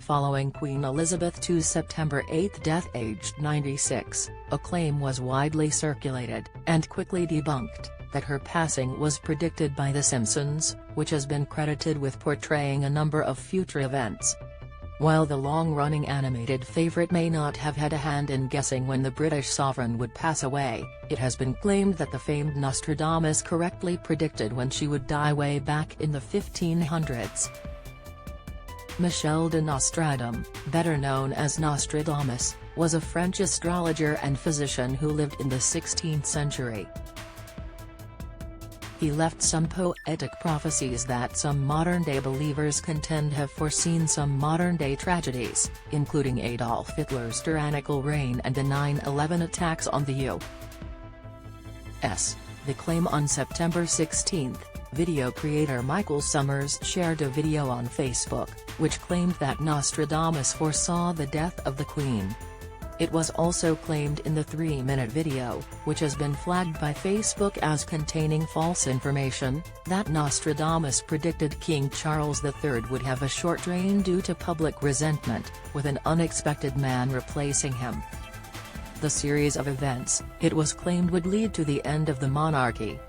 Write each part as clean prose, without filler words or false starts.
Following Queen Elizabeth II's September 8 death aged 96, a claim was widely circulated, and quickly debunked, that her passing was predicted by The Simpsons, which has been credited with portraying a number of future events. While the long-running animated favourite may not have had a hand in guessing when the British sovereign would pass away, it has been claimed that the famed Nostradamus correctly predicted when she would die way back in the 1500s. Michel De Nostradame, better known as Nostradamus, was a French astrologer and physician who lived in the 16th century. He left some poetic prophecies that some modern-day believers contend have foreseen some modern-day tragedies, including Adolf Hitler's tyrannical reign and the 9/11 attacks on the U.S. The claim on September 16, video creator Michael Summers shared a video on Facebook, which claimed that Nostradamus foresaw the death of the Queen. It was also claimed in the 3-minute video, which has been flagged by Facebook as containing false information, that Nostradamus predicted King Charles III would have a short reign due to public resentment, with an unexpected man replacing him. The series of events, it was claimed, would lead to the end of the monarchy.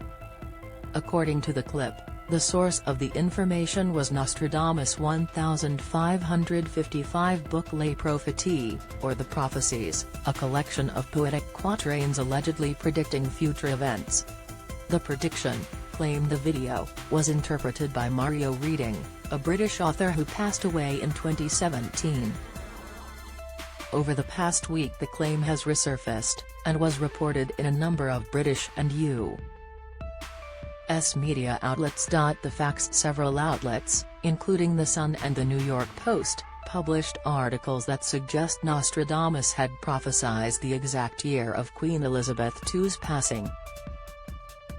According to the clip, the source of the information was Nostradamus' 1555 book Les Prophéties, or The Prophecies, a collection of poetic quatrains allegedly predicting future events. The prediction, claimed the video, was interpreted by Mario Reading, a British author who passed away in 2017. Over the past week the claim has resurfaced, and was reported in a number of British and U.S. media outlets. The facts. Several outlets, including The Sun and The New York Post, published articles that suggest Nostradamus had prophesied the exact year of Queen Elizabeth II's passing.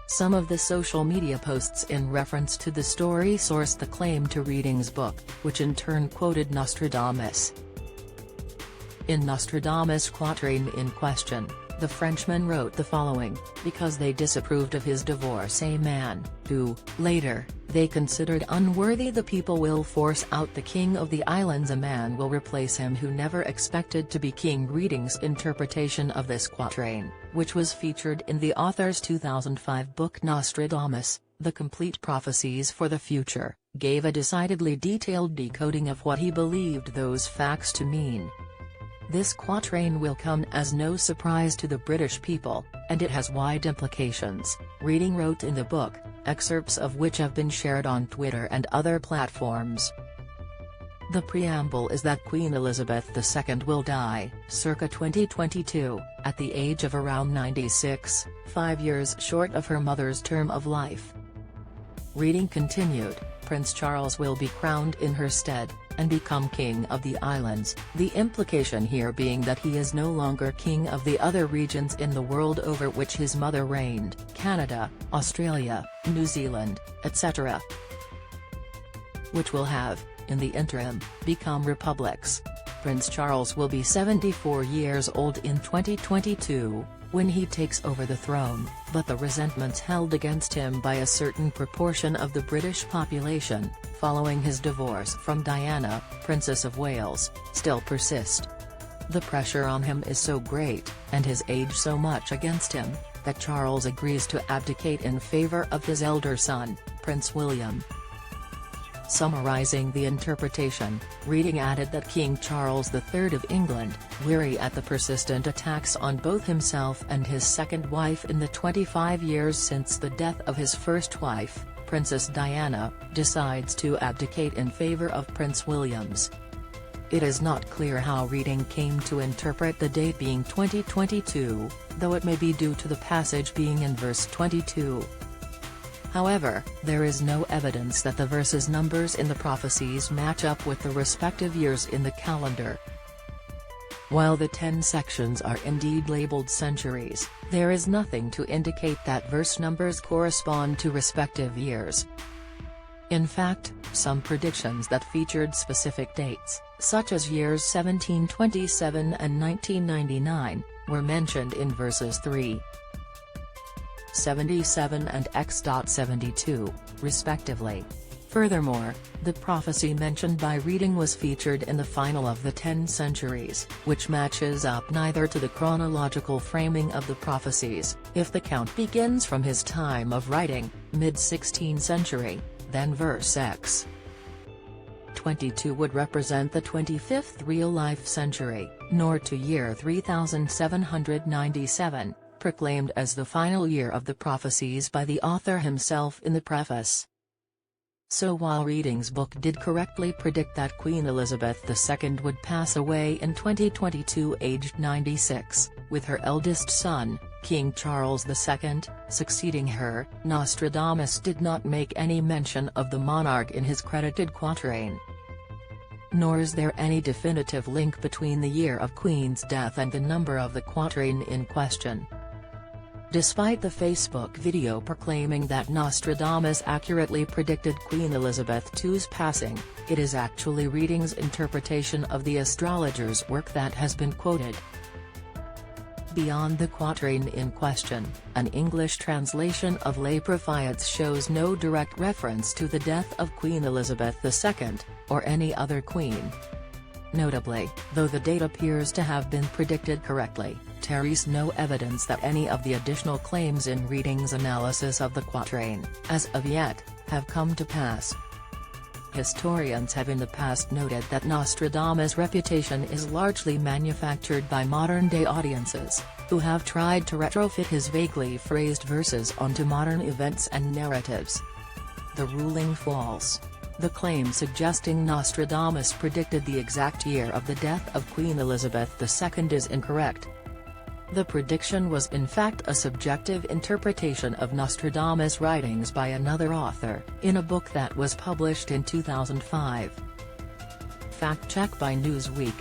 Some of the social media posts in reference to the story sourced the claim to Reading's book, which in turn quoted Nostradamus. In Nostradamus' quatrain in question, the Frenchman wrote the following: because they disapproved of his divorce, a man, who, later, they considered unworthy, the people will force out the king of the islands, a man will replace him who never expected to be king. Reading's interpretation of this quatrain, which was featured in the author's 2005 book Nostradamus, The Complete Prophecies for the Future, gave a decidedly detailed decoding of what he believed those facts to mean. This quatrain will come as no surprise to the British people, and it has wide implications, Reading wrote in the book, excerpts of which have been shared on Twitter and other platforms. The preamble is that Queen Elizabeth II will die, circa 2022, at the age of around 96, 5 years short of her mother's term of life. Reading continued, Prince Charles will be crowned in her stead, and become king of the islands, the implication here being that he is no longer king of the other regions in the world over which his mother reigned, Canada, Australia, New Zealand, etc., which will have, in the interim, become republics. Prince Charles will be 74 years old in 2022, when he takes over the throne, but the resentments held against him by a certain proportion of the British population, following his divorce from Diana, Princess of Wales, still persist. The pressure on him is so great, and his age so much against him, that Charles agrees to abdicate in favour of his elder son, Prince William. Summarising the interpretation, Reading added that King Charles III of England, weary at the persistent attacks on both himself and his second wife in the 25 years since the death of his first wife, Princess Diana, decides to abdicate in favour of Prince William's. It is not clear how Reading came to interpret the date being 2022, though it may be due to the passage being in verse 22. However, there is no evidence that the verses numbers in the prophecies match up with the respective years in the calendar. While the 10 sections are indeed labeled centuries, there is nothing to indicate that verse numbers correspond to respective years. In fact, some predictions that featured specific dates, such as years 1727 and 1999, were mentioned in verses 3:77 and x.72, respectively. Furthermore, the prophecy mentioned by reading was featured in the final of the 10 centuries, which matches up neither to the chronological framing of the prophecies. If the count begins from his time of writing, mid-16th century, then verse X 22 would represent the 25th real-life century, nor to year 3797, proclaimed as the final year of the prophecies by the author himself in the preface. So while Reading's book did correctly predict that Queen Elizabeth II would pass away in 2022 aged 96, with her eldest son, King Charles II, succeeding her, Nostradamus did not make any mention of the monarch in his credited quatrain. Nor is there any definitive link between the year of Queen's death and the number of the quatrain in question. Despite the Facebook video proclaiming that Nostradamus accurately predicted Queen Elizabeth II's passing, it is actually Reading's interpretation of the astrologer's work that has been quoted. Beyond the quatrain in question, an English translation of Les Prophètes shows no direct reference to the death of Queen Elizabeth II, or any other queen. Notably, though the date appears to have been predicted correctly, there is no evidence that any of the additional claims in Reading's analysis of the quatrain, as of yet, have come to pass. Historians have in the past noted that Nostradamus' reputation is largely manufactured by modern-day audiences, who have tried to retrofit his vaguely phrased verses onto modern events and narratives. The ruling false. The claim suggesting Nostradamus predicted the exact year of the death of Queen Elizabeth II is incorrect. The prediction was in fact a subjective interpretation of Nostradamus' writings by another author, in a book that was published in 2005. Fact check by Newsweek.